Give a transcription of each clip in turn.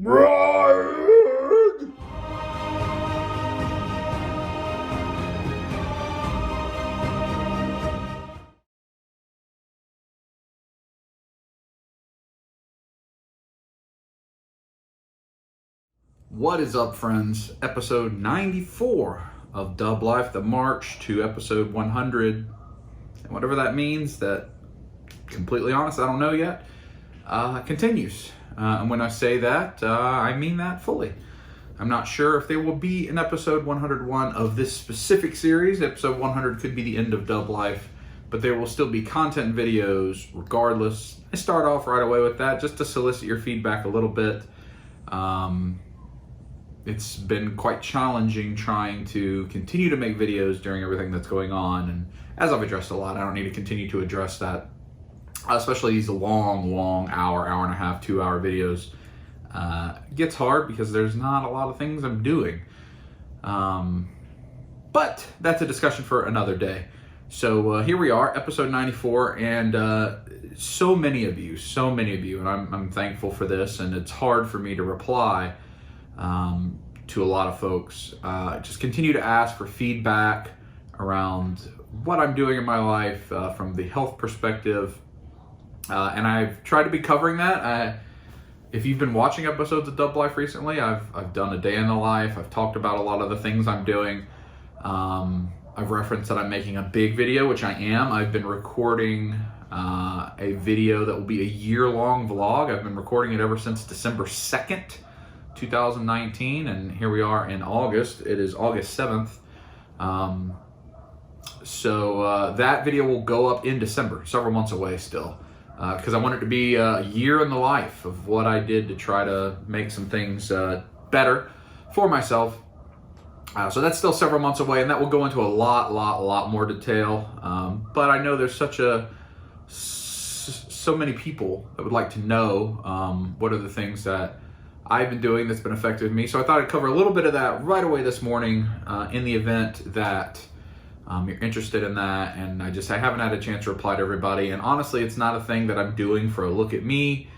Ride! What is up, friends? Episode 94 of Dub Life, the march to episode 100. And whatever that means, that, completely honest, I don't know yet, continues. And when I say that, I mean that fully. I'm not sure if there will be an episode 101 of this specific series. Episode 100 could be the end of Dub Life, but there will still be content videos regardless. I start off right away with that just to solicit your feedback a little bit. It's been quite challenging trying to continue to make videos during everything that's going on. And as I've addressed a lot, I don't need to continue to address that, especially these long hour and a half, 2 hour videos. It gets hard because there's not a lot of things I'm doing. But that's a discussion for another day. So here we are, episode 94, and so many of you, and I'm thankful for this, and it's hard for me to reply to a lot of folks. Just continue to ask for feedback around what I'm doing in my life from the health perspective, and I've tried to be covering that. If you've been watching episodes of Dub Life recently, I've done a day in the life. I've talked about a lot of the things I'm doing. I've referenced that I'm making a big video, which I am. I've been recording a video that will be a year-long vlog. I've been recording it ever since December 2nd, 2019, and here we are in August. It is August 7th. So that video will go up in December, several months away still, because I want it to be a year in the life of what I did to try to make some things better for myself. So that's still several months away, and that will go into a lot more detail. But I know there's so many people that would like to know what are the things that I've been doing that's been effective with me. So I thought I'd cover a little bit of that right away this morning in the event that you're interested in that. And I haven't had a chance to reply to everybody. And honestly, it's not a thing that I'm doing for a look at me.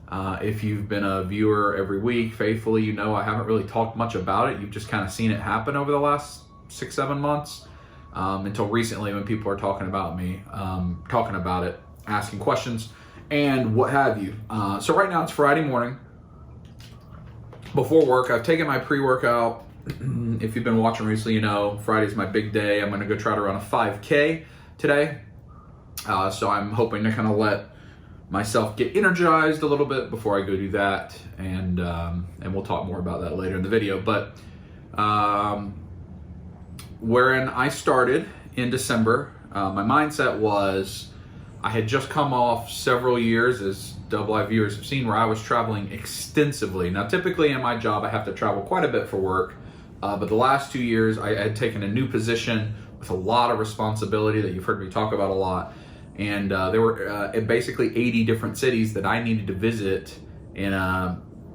If you've been a viewer every week faithfully, you know I haven't really talked much about it. You've just kind of seen it happen over the last 6-7 months until recently when people are talking about me, talking about it, asking questions, and what have you. So right now it's Friday morning. Before work, I've taken my pre-workout. If you've been watching recently, you know Friday's my big day. I'm going to go try to run a 5K today. So I'm hoping to kind of let myself get energized a little bit before I go do that, and we'll talk more about that later in the video. But wherein I started in December, my mindset was I had just come off several years, as Dub Life viewers have seen, where I was traveling extensively. Now, typically in my job, I have to travel quite a bit for work, but the last 2 years, I had taken a new position with a lot of responsibility that you've heard me talk about a lot. And there were basically 80 different cities that I needed to visit in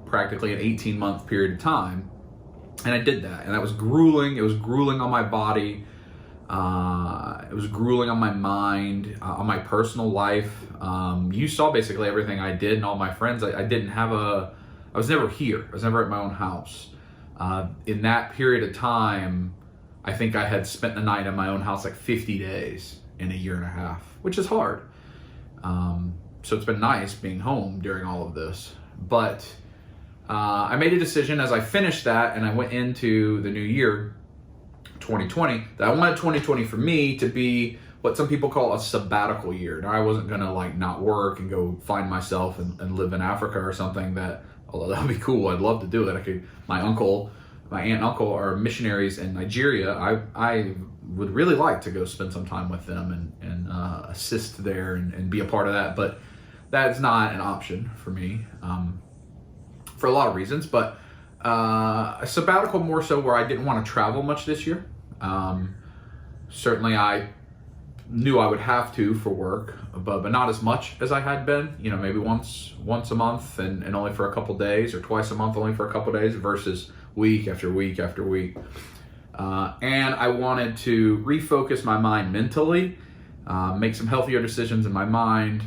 practically an 18-month period of time. And I did that, and that was grueling. It was grueling on my body. It was grueling on my mind, on my personal life. You saw basically everything I did, and all my friends. I was never here. I was never at my own house. In that period of time, I think I had spent the night in my own house like 50 days in a year and a half, which is hard. So it's been nice being home during all of this. But I made a decision as I finished that and I went into the new year, 2020, that I wanted 2020 for me to be what some people call a sabbatical year. Now, I wasn't gonna like not work and go find myself and live in Africa or something, although that would be cool. I'd love to do it. My aunt and uncle are missionaries in Nigeria. I would really like to go spend some time with them and assist there and be a part of that. But that's not an option for me for a lot of reasons. But a sabbatical more so where I didn't want to travel much this year. Certainly I knew I would have to for work, but not as much as I had been. You know, maybe once a month and only for a couple days, or twice a month only for a couple days, versus week after week after week. And I wanted to refocus my mind mentally, make some healthier decisions in my mind,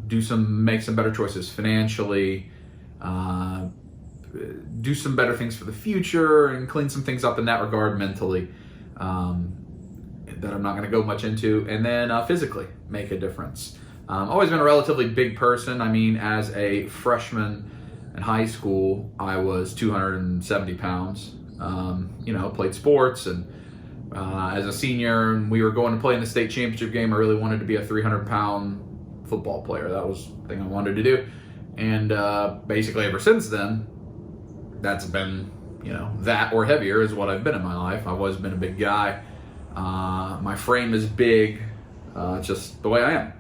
make some better choices financially, do some better things for the future, and clean some things up in that regard mentally, that I'm not going to go much into, and then physically make a difference. Always been a relatively big person. I mean, as a freshman in high school, I was 270 pounds. Played sports, and as a senior, and we were going to play in the state championship game, I really wanted to be a 300-pound football player. That was the thing I wanted to do. And basically ever since then, that's been, that or heavier is what I've been in my life. I've always been a big guy. My frame is big, just the way I am.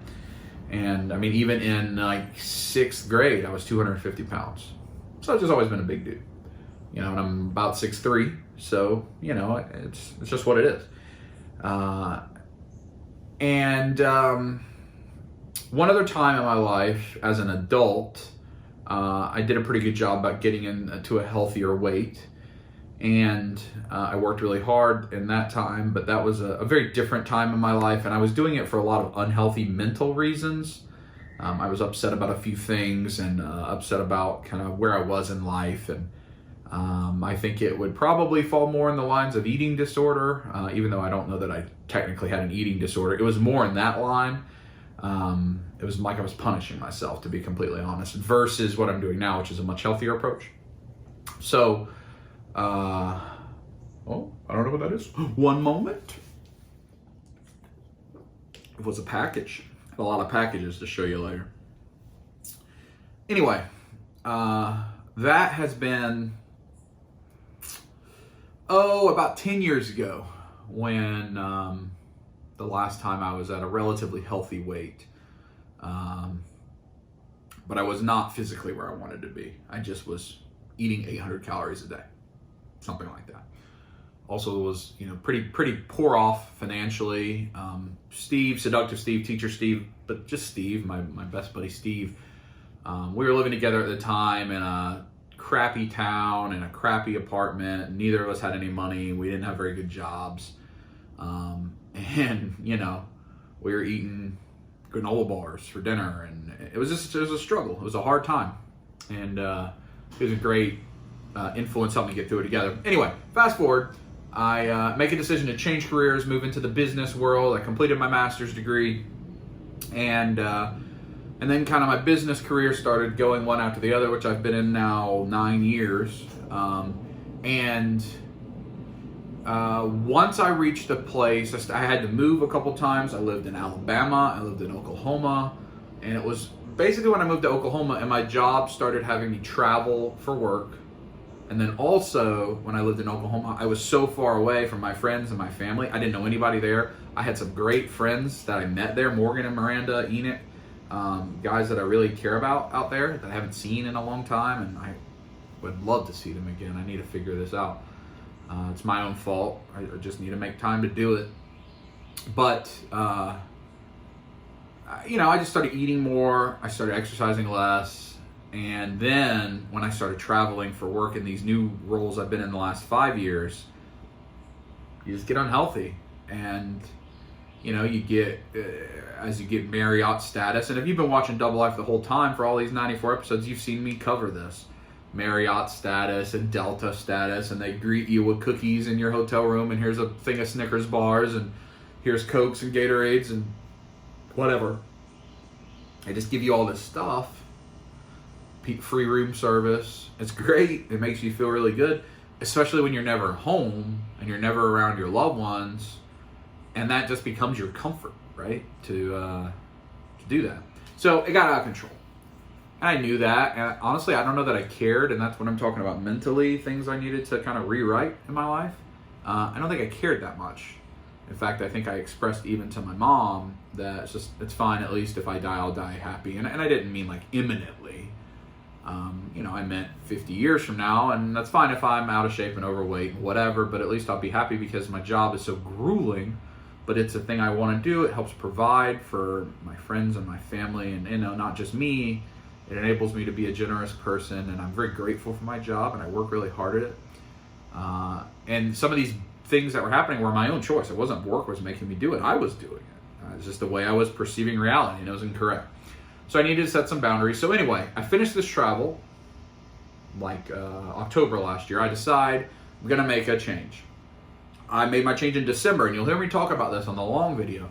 And I mean, even in like 6th grade, I was 250 pounds. So I've just always been a big dude. And I'm about 6'3", so, it's just what it is. One other time in my life as an adult, I did a pretty good job about getting into a healthier weight. And I worked really hard in that time, but that was a very different time in my life, and I was doing it for a lot of unhealthy mental reasons. I was upset about a few things, and upset about kind of where I was in life, and I think it would probably fall more in the lines of eating disorder, even though I don't know that I technically had an eating disorder. It was more in that line. It was like I was punishing myself, to be completely honest, versus what I'm doing now, which is a much healthier approach. So, I don't know what that is. One moment. It was a package. A lot of packages to show you later. Anyway, that has been, about 10 years ago when the last time I was at a relatively healthy weight. But I was not physically where I wanted to be. I just was eating 800 calories a day. Something like that. Also was, pretty poor off financially. Seductive Steve, Teacher Steve, but just Steve, my best buddy Steve. We were living together at the time in a crappy town, in a crappy apartment. Neither of us had any money. We didn't have very good jobs. We were eating granola bars for dinner, and it was a struggle. It was a hard time. And it was a great influence helped me get through it together. Anyway, fast forward, I make a decision to change careers, move into the business world. I completed my master's degree, and then kind of my business career started going one after the other, which I've been in now 9 years. Once I reached a place, I had to move a couple times. I lived in Alabama, I lived in Oklahoma, and it was basically when I moved to Oklahoma and my job started having me travel for work. And then also, when I lived in Oklahoma, I was so far away from my friends and my family. I didn't know anybody there. I had some great friends that I met there, Morgan and Miranda, Enoch, guys that I really care about out there that I haven't seen in a long time, and I would love to see them again. I need to figure this out. It's my own fault. I just need to make time to do it. But, I just started eating more. I started exercising less. And then when I started traveling for work in these new roles I've been in the last 5 years, you just get unhealthy. And, you get, as you get Marriott status, and if you've been watching Double Life the whole time for all these 94 episodes, you've seen me cover this. Marriott status and Delta status, and they greet you with cookies in your hotel room, and here's a thing of Snickers bars, and here's Cokes and Gatorades and whatever. They just give you all this stuff. Free room service. It's great. It makes you feel really good, especially when you're never home and you're never around your loved ones, and that just becomes your comfort, right? To do that. So it got out of control. And I knew that. And honestly, I don't know that I cared, and that's what I'm talking about mentally, things I needed to kind of rewrite in my life. I don't think I cared that much. In fact, I think I expressed even to my mom that it's fine, at least if I die, I'll die happy. And I didn't mean like imminently. I meant 50 years from now, and that's fine if I'm out of shape and overweight and whatever, but at least I'll be happy because my job is so grueling, but it's a thing I want to do. It helps provide for my friends and my family, and not just me. It enables me to be a generous person, and I'm very grateful for my job, and I work really hard at it. And some of these things that were happening were my own choice. It wasn't work was making me do it. I was doing it. It's just the way I was perceiving reality, and it was incorrect. So I needed to set some boundaries. So anyway, I finished this travel like October last year. I decide I'm going to make a change. I made my change in December, and you'll hear me talk about this on the long video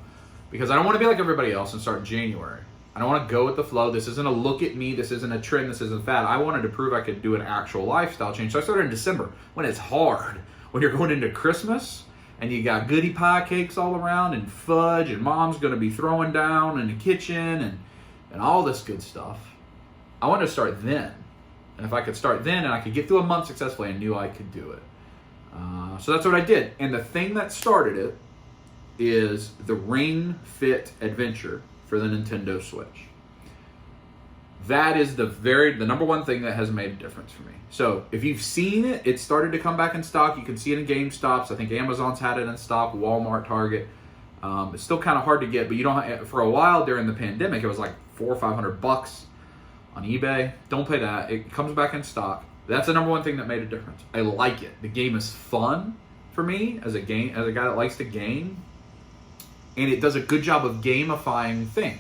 because I don't want to be like everybody else and start in January. I don't want to go with the flow. This isn't a look at me. This isn't a trend. This isn't a fad. I wanted to prove I could do an actual lifestyle change. So I started in December when it's hard. When you're going into Christmas and you got goodie pie cakes all around and fudge and mom's going to be throwing down in the kitchen and all this good stuff. I wanted to start then. And if I could start then and I could get through a month successfully, I knew I could do it. So that's what I did. And the thing that started it is the Ring Fit Adventure for the Nintendo Switch. That is the number one thing that has made a difference for me. So if you've seen it, it started to come back in stock. You can see it in GameStops. I think Amazon's had it in stock, Walmart, Target. It's still kind of hard to get, but you don't. For a while during the pandemic, it was like $400 or $500 on eBay. Don't pay that. It comes back in stock. That's the number one thing that made a difference. I like it. The game is fun for me as a guy that likes to game, and it does a good job of gamifying things.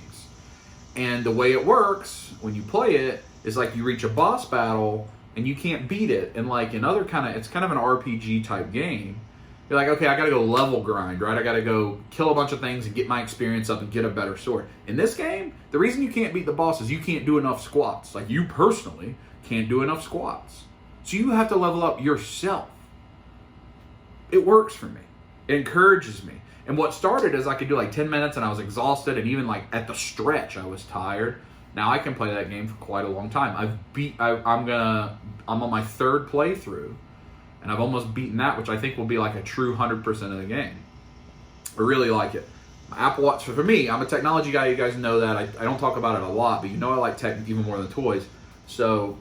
And the way it works when you play it is like you reach a boss battle and you can't beat it. And like in other it's kind of an RPG type game. You're like, okay, I got to go level grind, right? I got to go kill a bunch of things and get my experience up and get a better sword. In this game, the reason you can't beat the boss is you can't do enough squats. Like you personally can't do enough squats. So you have to level up yourself. It works for me. It encourages me. And what started is I could do like 10 minutes and I was exhausted, and even like at the stretch I was tired. Now I can play that game for quite a long time. I'm on my third playthrough, and I've almost beaten that, which I think will be like a true 100% of the game. I really like it. My Apple Watch, for me, I'm a technology guy. You guys know that. I don't talk about it a lot, but you know I like tech even more than toys. So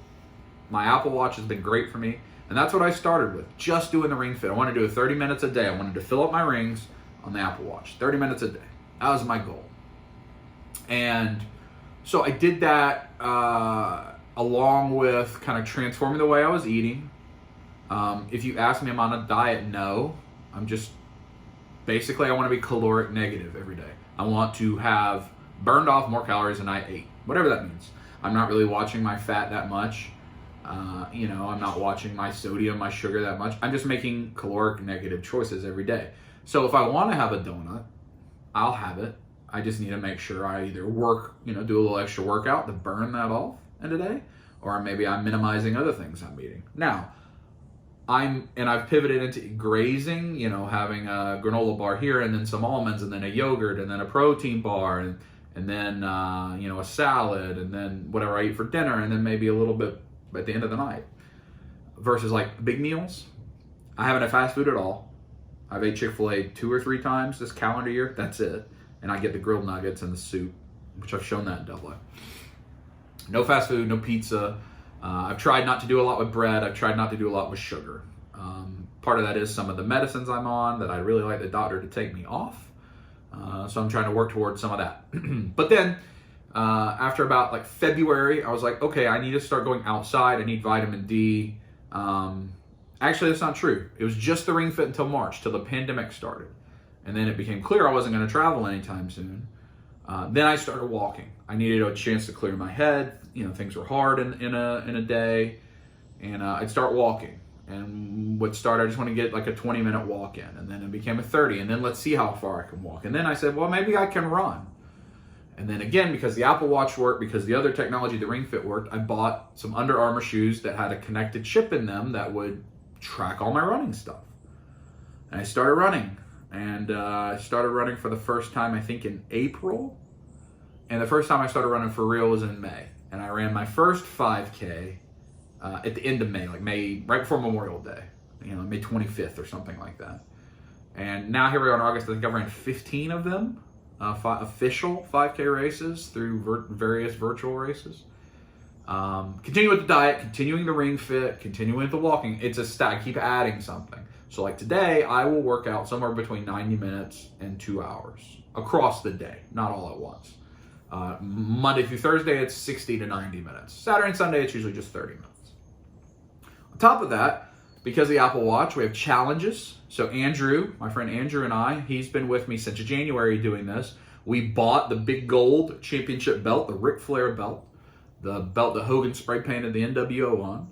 my Apple Watch has been great for me. And that's what I started with, just doing the Ring Fit. I wanted to do it 30 minutes a day. I wanted to fill up my rings on the Apple Watch, 30 minutes a day. That was my goal. And so I did that along with kind of transforming the way I was eating. If you ask me, I'm on a diet, no. I'm just, basically I want to be caloric negative every day. I want to have burned off more calories than I ate, whatever that means. I'm not really watching my fat that much. I'm not watching my sodium, my sugar that much. I'm just making caloric negative choices every day. So if I want to have a donut, I'll have it. I just need to make sure I either do a little extra workout to burn that off in a day, or maybe I'm minimizing other things I'm eating. Now, I've pivoted into grazing, having a granola bar here, and then some almonds, and then a yogurt, and then a protein bar, and then a salad, and then whatever I eat for dinner, and then maybe a little bit at the end of the night. Versus like big meals, I haven't had fast food at all. I've ate Chick-fil-A 2 or 3 times this calendar year. That's it. And I get the grilled nuggets and the soup, which I've shown that in Double A. No fast food, no pizza. I've tried not to do a lot with bread. I've tried not to do a lot with sugar. Part of that is some of the medicines I'm on that I really like the doctor to take me off. So I'm trying to work towards some of that. But then after about like February, I was like, okay, I need to start going outside. I need vitamin D. Actually, that's not true. It was just the Ring Fit until March, till the pandemic started. And then it became clear I wasn't going to travel anytime soon. Then I started walking. I needed a chance to clear my head. Things were hard in a day. And I'd start walking. And I just want to get like a 20-minute walk in. And then it became a 30. And then let's see how far I can walk. And then I said, well, maybe I can run. And then again, because the Apple Watch worked, because the other technology, the Ring Fit worked, I bought some Under Armour shoes that had a connected chip in them that would track all my running stuff. And I started running. And I started running for the first time, I think, in April. And the first time I started running for real was in May. And I ran my first 5K at the end of May, like May, right before Memorial Day, May 25th or something like that. And now here we are in August. I think I've ran 15 of them, official 5K races through various virtual races. Continuing with the diet, continuing the Ring Fit, continuing with the walking. It's a stack. Keep adding something. So like today, I will work out somewhere between 90 minutes and 2 hours across the day, not all at once. Monday through Thursday, it's 60 to 90 minutes. Saturday and Sunday, it's usually just 30 minutes. On top of that, because of the Apple Watch, we have challenges. So Andrew, my friend Andrew and I, he's been with me since January doing this. We bought the big gold championship belt, the Ric Flair belt, the belt that Hogan spray painted the NWO on.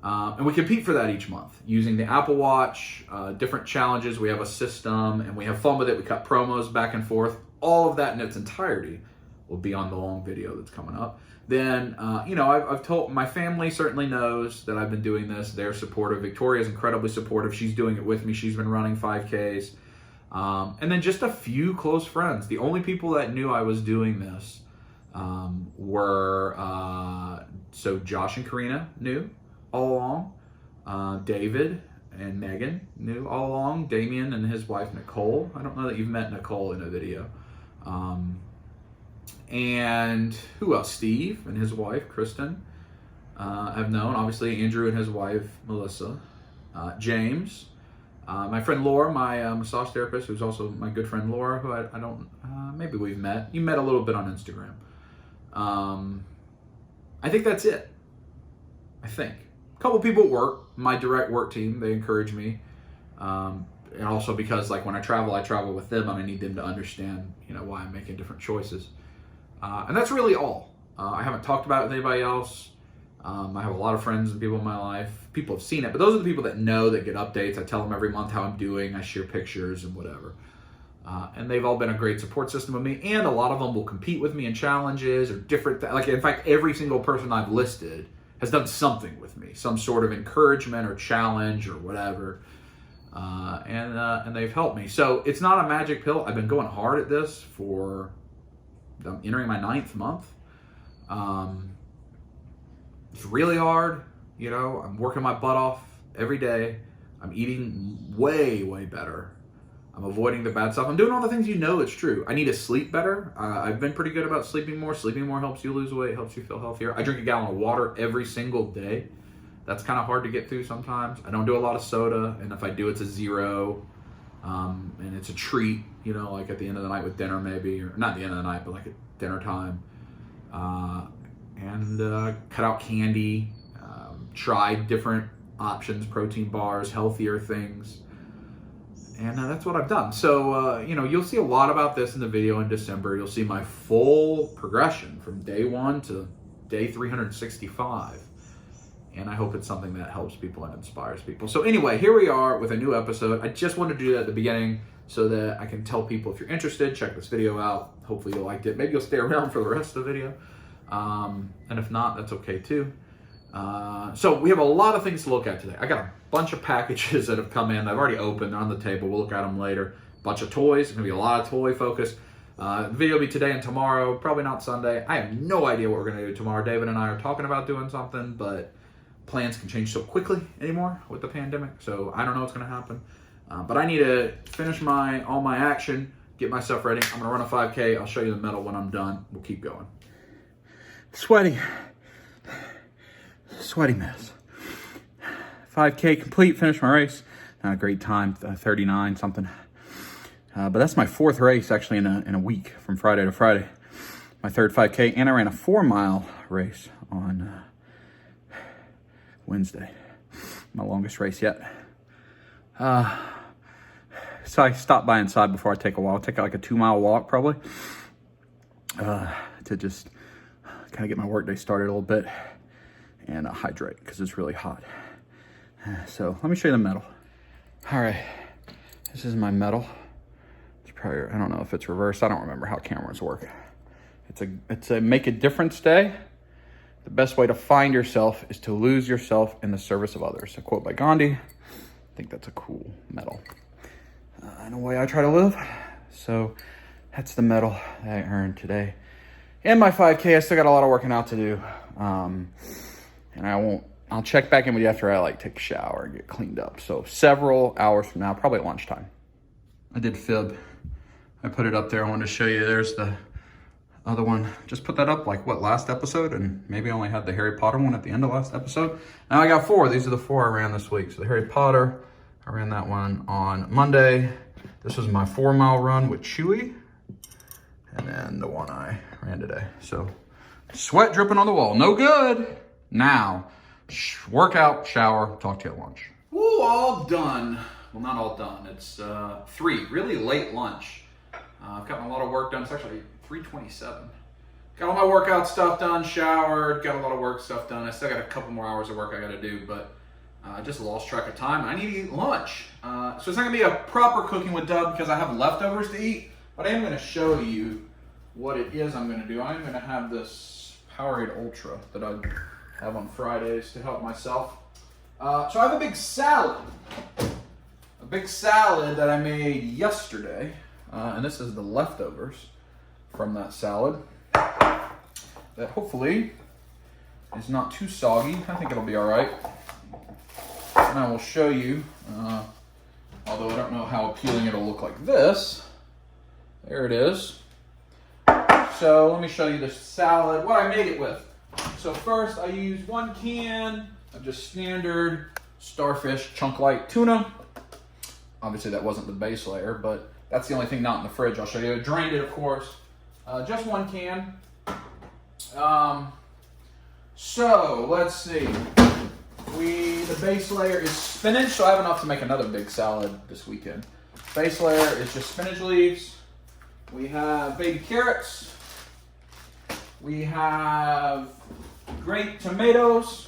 And we compete for that each month using the Apple Watch, different challenges. We have a system and we have fun with it. We cut promos back and forth. All of that in its entirety will be on the long video that's coming up. Then, I've told, my family certainly knows that I've been doing this. They're supportive. Victoria's incredibly supportive. She's doing it with me. She's been running 5Ks. And then just a few close friends. The only people that knew I was doing this were, so Josh and Karina knew all along. David and Megan knew all along. Damien and his wife Nicole. I don't know that you've met Nicole in a video. And who else? Steve and his wife Kristen. I've known, obviously, Andrew and his wife Melissa. James. My friend Laura, my massage therapist, who's also my good friend Laura, who I don't, maybe we've met. You met a little bit on Instagram. I think that's it. I think. A couple people at work, my direct work team, they encourage me. And also because like when I travel with them and I need them to understand, why I'm making different choices. And that's really all. I haven't talked about it with anybody else. I have a lot of friends and people in my life. People have seen it, but those are the people that know, that get updates. I tell them every month how I'm doing. I share pictures and whatever. And they've all been a great support system of me. And a lot of them will compete with me in challenges or different things. Like, in fact, every single person I've listed has done something with me, some sort of encouragement or challenge or whatever. And they've helped me. So it's not a magic pill. I've been going hard at this I'm entering my 9th month. It's really hard. I'm working my butt off every day. I'm eating way, way better. I'm avoiding the bad stuff. I'm doing all the things it's true. I need to sleep better. I've been pretty good about sleeping more. Sleeping more helps you lose weight, helps you feel healthier. I drink a gallon of water every single day. That's kind of hard to get through sometimes. I don't do a lot of soda, and if I do, it's a 0. And it's a treat, like at the end of the night with dinner maybe, or not the end of the night, but like at dinner time. And cut out candy, tried different options, protein bars, healthier things. And that's what I've done. So, you'll see a lot about this in the video in December. You'll see my full progression from day 1 to day 365. And I hope it's something that helps people and inspires people. So anyway, here we are with a new episode. I just wanted to do that at the beginning so that I can tell people, if you're interested, check this video out. Hopefully you liked it. Maybe you'll stay around for the rest of the video. And if not, that's okay too. So we have a lot of things to look at today. I got a bunch of packages that have come in. I've already opened. They're on the table. We'll look at them later. Bunch of toys. It's going to be a lot of toy focus. The video will be today and tomorrow. Probably not Sunday. I have no idea what we're going to do tomorrow. David and I are talking about doing something, but plans can change so quickly anymore with the pandemic. So I don't know what's going to happen. But I need to finish all my action, get myself ready. I'm going to run a 5K. I'll show you the medal when I'm done. We'll keep going. Sweaty mess. 5K complete, finished my race. Not a great time, 39 something. But that's my 4th race actually in a week, from Friday to Friday. My 3rd 5K, and I ran a 4-mile race on Wednesday. My longest race yet. So I stopped by inside before I take a walk. I'll take like a 2-mile walk probably. To just kind of get my workday started a little bit and hydrate because it's really hot. So let me show you the medal. All right, this is my medal. It's probably, I don't know if it's reversed. I don't remember how cameras work. It's a make a difference day. The best way to find yourself is to lose yourself in the service of others. A quote by Gandhi. I think that's a cool medal. In a way I try to live. So that's the medal that I earned today. And my 5K, I still got a lot of working out to do. And I'll check back in with you after I take a shower and get cleaned up. So several hours from now, probably at lunchtime. I did fib. I put it up there. I wanted to show you. There's the other one. Just put that up last episode, and maybe I only had the Harry Potter one at the end of last episode. Now I got 4. These are the 4 I ran this week. So the Harry Potter, I ran that one on Monday. This was my 4-mile run with Chewy. And then the one I ran today. So sweat dripping on the wall. No good. Now, workout, shower, talk to you at lunch. Woo, all done. Well, not all done. It's 3, really late lunch. I've gotten a lot of work done. It's actually 3:27. Got all my workout stuff done, showered, got a lot of work stuff done. I still got a couple more hours of work I got to do, but I just lost track of time. I need to eat lunch. So it's not going to be a proper cooking with Dub because I have leftovers to eat, but I am going to show you what it is I'm going to do. I'm going to have this Powerade Ultra that I have on Fridays to help myself. So I have a big salad. A big salad that I made yesterday. And this is the leftovers from that salad. That hopefully is not too soggy. I think it'll be all right. And I will show you, although I don't know how appealing it'll look like this. There it is. So let me show you the salad, what I made it with. So first I used 1 can of just standard starfish chunk light tuna. Obviously that wasn't the base layer, but that's the only thing not in the fridge. I'll show you. I drained it, of course. Just 1 can. So let's see. The base layer is spinach, so I have enough to make another big salad this weekend. Base layer is just spinach leaves. We have baby carrots. We have grape tomatoes.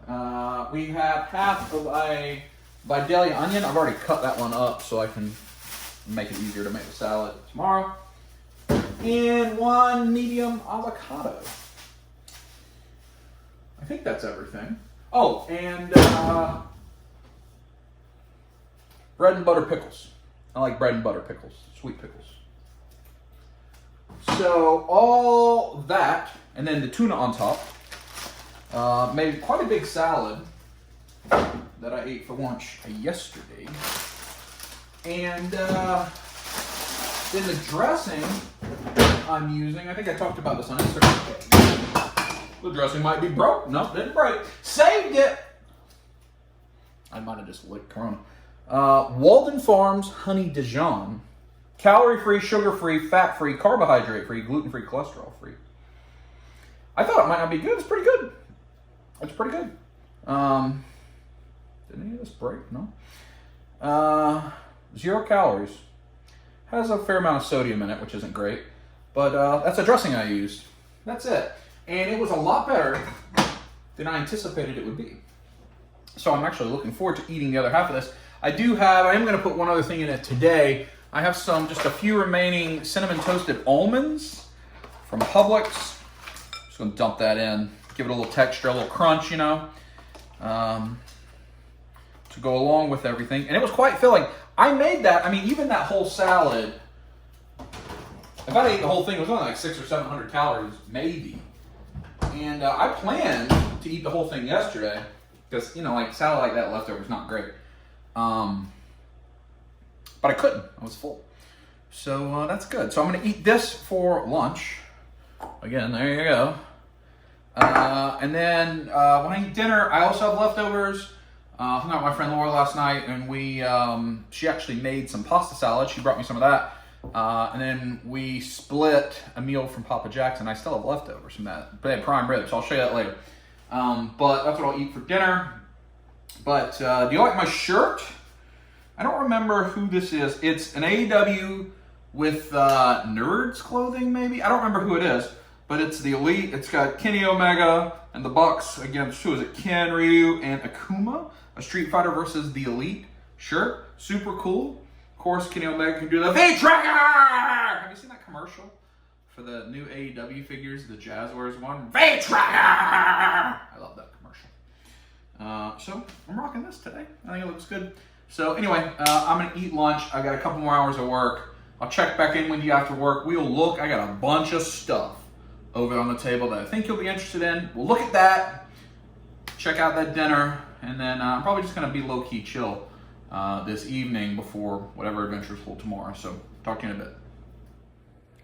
We have half of a Rhidilen onion. I've already cut that one up so I can make it easier to make the salad tomorrow. And 1 medium avocado. I think that's everything. Oh, and bread and butter pickles. I like bread and butter pickles, sweet pickles. So all that, and then the tuna on top, made quite a big salad that I ate for lunch yesterday. And then the dressing I'm using, I think I talked about this on Instagram. The dressing might be broke. No, didn't break. Saved it. I might have just licked Corona. Walden Farms Honey Dijon. Calorie-free, sugar-free, fat-free, carbohydrate-free, gluten-free, cholesterol-free. I thought it might not be good. It's pretty good. It's pretty good. Did any of this break? No. 0 calories. Has a fair amount of sodium in it, which isn't great. But that's a dressing I used. That's it. And it was a lot better than I anticipated it would be. So I'm actually looking forward to eating the other half of this. I am going to put one other thing in it today. I have just a few remaining cinnamon toasted almonds from Publix. Just going to dump that in, give it a little texture, a little crunch, you know, to go along with everything. And it was quite filling. I made that, even that whole salad, if I'd ate the whole thing, it was only like 600 or 700 calories, maybe. And I planned to eat the whole thing yesterday because, like salad like that leftover is not great. But I couldn't. I was full. So that's good. So I'm going to eat this for lunch. Again, there you go. And then when I eat dinner, I also have leftovers. Hung out with my friend Laura last night, and she actually made some pasta salad. She brought me some of that. And then we split a meal from Papa Jack's, and I still have leftovers from that. But they had prime rib, so I'll show you that later. But that's what I'll eat for dinner. But do you like my shirt? I don't remember who this is. It's an AEW with Nerds clothing, maybe? I don't remember who it is, but it's the Elite. It's got Kenny Omega and the Bucks against, who is it? Ken, Ryu, and Akuma. A Street Fighter versus the Elite shirt. Super cool. Of course, Kenny Omega can do the V-Trigger! Have you seen that commercial for the new AEW figures, the Jazzwares one? V-Trigger! I love that commercial. So I'm rocking this today. I think it looks good. So anyway, I'm going to eat lunch. I got a couple more hours of work. I'll check back in with you after work. We'll look. I got a bunch of stuff over on the table that I think you'll be interested in. We'll look at that, check out that dinner, and then I'm probably just going to be low-key chill this evening before whatever adventures hold tomorrow. So talk to you in a bit.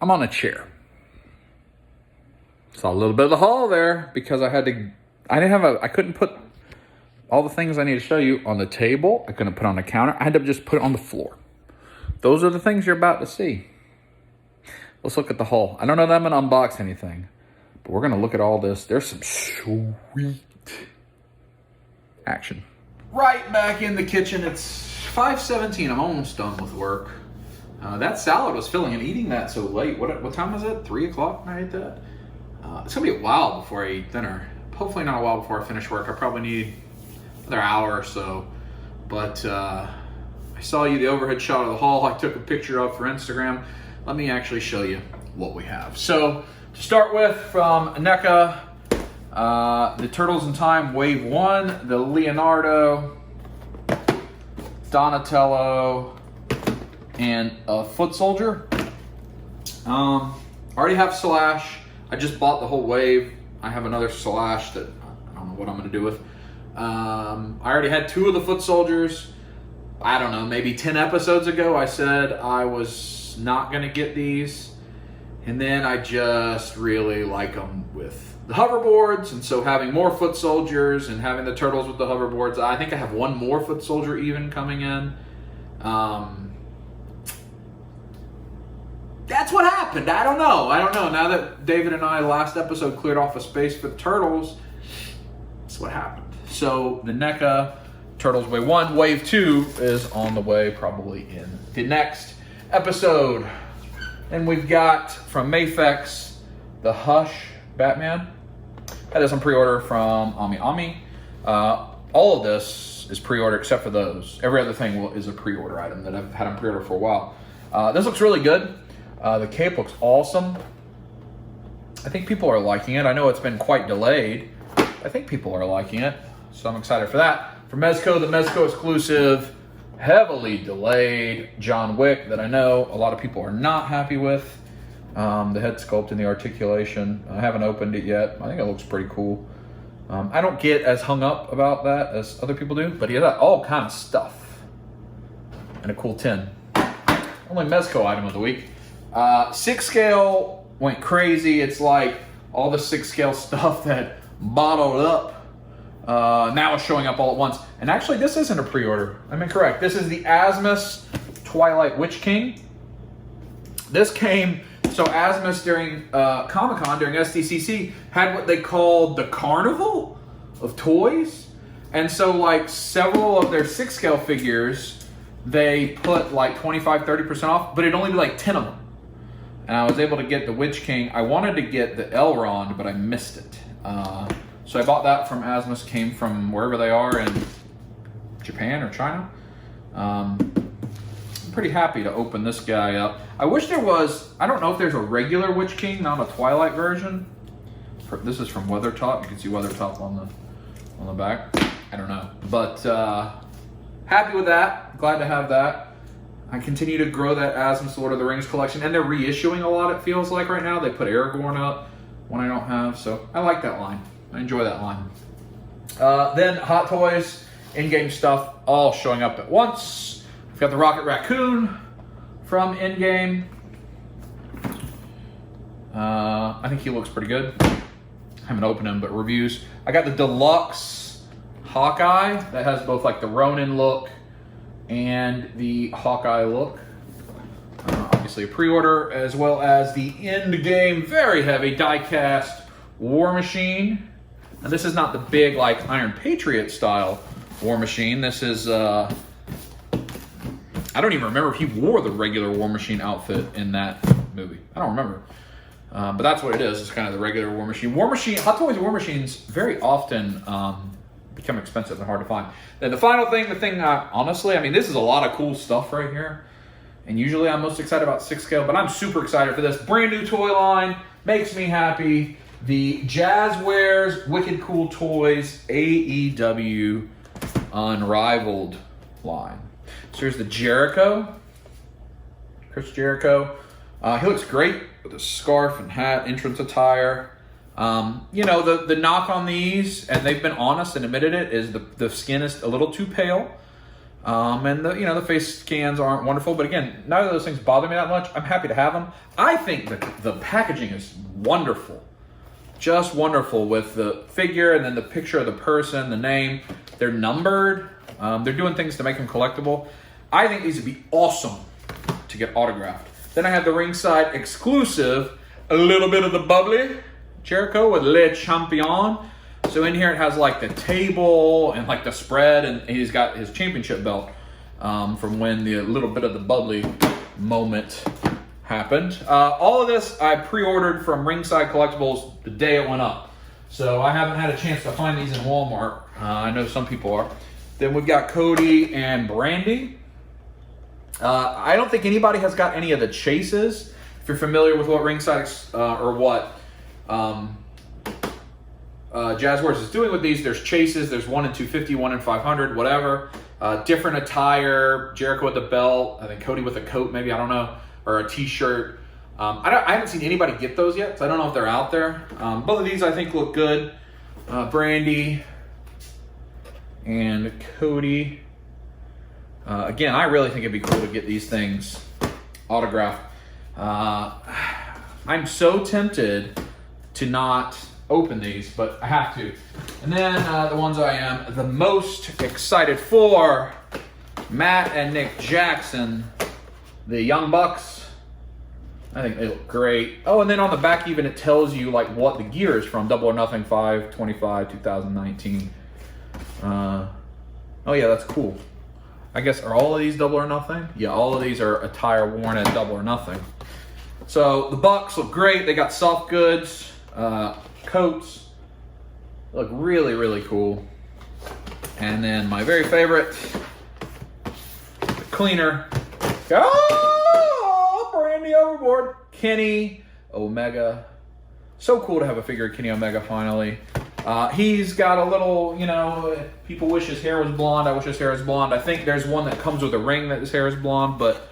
I'm on a chair. Saw a little bit of the haul there because I couldn't put all the things I need to show you on the table. I couldn't put on the counter. I had to just put it on the floor. Those are the things you're about to see. Let's look at the haul. I don't know that I'm going to unbox anything, but we're going to look at all this. There's some sweet action. Right back in the kitchen. It's 5:17. I'm almost done with work. That salad was filling, and eating that so late. What time was it? 3 o'clock when I ate that? It's gonna be a while before I eat dinner. Hopefully not a while before I finish work. I probably need another hour or so. But I saw you the overhead shot of the haul I took a picture of for Instagram. Let me actually show you what we have. So to start with, from NECA, the Turtles in Time Wave 1, the Leonardo, Donatello, and a Foot Soldier. Already have Slash. I just bought the whole wave. I have another Slash that I don't know what I'm gonna do with. I already had 2 of the Foot Soldiers. I don't know, maybe 10 episodes ago I said I was not gonna get these. And then I just really like them with the hoverboards. And so having more Foot Soldiers and having the Turtles with the hoverboards, I think I have 1 more Foot Soldier even coming in. That's what happened. I don't know. Now that David and I last episode cleared off a space for the Turtles, that's what happened. So the NECA Turtles Wave 1, Wave 2 is on the way, probably in the next episode. And we've got from Mafex the Hush Batman. That is on pre-order from Ami. All of this is pre-order except for those. Every other thing is a pre-order item that I've had on pre-order for a while. This looks really good. The cape looks awesome. I think people are liking it. I know it's been quite delayed. I think people are liking it, so I'm excited for that. For Mezco, the Mezco exclusive, heavily delayed John Wick that I know a lot of people are not happy with. The head sculpt and the articulation. I haven't opened it yet. I think it looks pretty cool. I don't get as hung up about that as other people do, but he got all kind of stuff and a cool tin. Only Mezco item of the week. 6 scale went crazy. It's like all the 6 scale stuff that bottled up now is showing up all at once. And actually, this isn't a pre-order. I'm incorrect. This is the Asmus Twilight Witch King. This came, so Asmus during Comic-Con, during SDCC, had what they called the Carnival of Toys. And so like several of their 6 scale figures, they put like 25-30% off, but it'd only be like 10 of them. And I was able to get the Witch King. I wanted to get the Elrond, but I missed it. So I bought that from Asmus, came from wherever they are in Japan or China. I'm pretty happy to open this guy up. I wish there was, I don't know if there's a regular Witch King, not a Twilight version. This is from Weathertop. You can see Weathertop on the back. I don't know. But happy with that. Glad to have that. I continue to grow that Asmus Lord of the Rings collection, and they're reissuing a lot, it feels like, right now. They put Aragorn up, one I don't have, so I like that line. I enjoy that line. Then Hot Toys, in-game stuff, all showing up at once. We've got the Rocket Raccoon from in-game. I think he looks pretty good. I haven't opened him, but reviews. I got the Deluxe Hawkeye that has both like the Ronin look and the Hawkeye look. Obviously a pre-order, as well as the in-game, very heavy die-cast War Machine. Now this is not the big like Iron Patriot style War Machine. This is, I don't even remember if he wore the regular War Machine outfit in that movie. I don't remember. But that's what it is. It's kind of the regular War Machine. Hot Toys War Machines very often become expensive and hard to find. Then the final thing, honestly, I mean, this is a lot of cool stuff right here. And usually I'm most excited about 6 scale, but I'm super excited for this. Brand new toy line, makes me happy. The Jazzwares Wicked Cool Toys AEW Unrivaled line. So here's the Jericho, Chris Jericho. He looks great with a scarf and hat, entrance attire. You know, the knock on these, and they've been honest and admitted it, is the skin is a little too pale. And the face scans aren't wonderful, but again, none of those things bother me that much. I'm happy to have them. I think that the packaging is wonderful. Just wonderful with the figure and then the picture of the person, the name. They're numbered. They're doing things to make them collectible. I think these would be awesome to get autographed. Then I have the ringside exclusive, a little bit of the bubbly Jericho with Le Champion. So in here it has like the table and like the spread, and he's got his championship belt from when the little bit of the bubbly moment happened. All of this I pre-ordered from Ringside Collectibles the day it went up. So I haven't had a chance to find these in Walmart. I know some people are. Then we've got Cody and Brandy. I don't think anybody has got any of the chases. If you're familiar with what Ringside or what Jazzwares is doing with these, there's chases. There's 1 in 250, 1 in 500, whatever. Different attire. Jericho with the belt. I think Cody with a coat, maybe, I don't know, or a t-shirt. I haven't seen anybody get those yet, so I don't know if they're out there. Both of these I think look good. Brandy and Cody. Again, I really think it'd be cool to get these things autographed. I'm so tempted to not open these, but I have to. And then the ones I am the most excited for, Matt and Nick Jackson, the Young Bucks. I think they look great. Oh, and then on the back even it tells you like what the gear is from. Double or Nothing 5/25 2019. Oh yeah, that's cool. I guess, are all of these Double or Nothing? Yeah, all of these are attire worn at Double or Nothing. So the Bucks look great. They got soft goods, coats. They look really, really cool. And then my very favorite, the cleaner. Oh, Brandy overboard. Kenny Omega. So cool to have a figure of Kenny Omega finally. He's got a little, you know, people wish his hair was blonde. I wish his hair was blonde. I think there's one that comes with a ring that his hair is blonde, but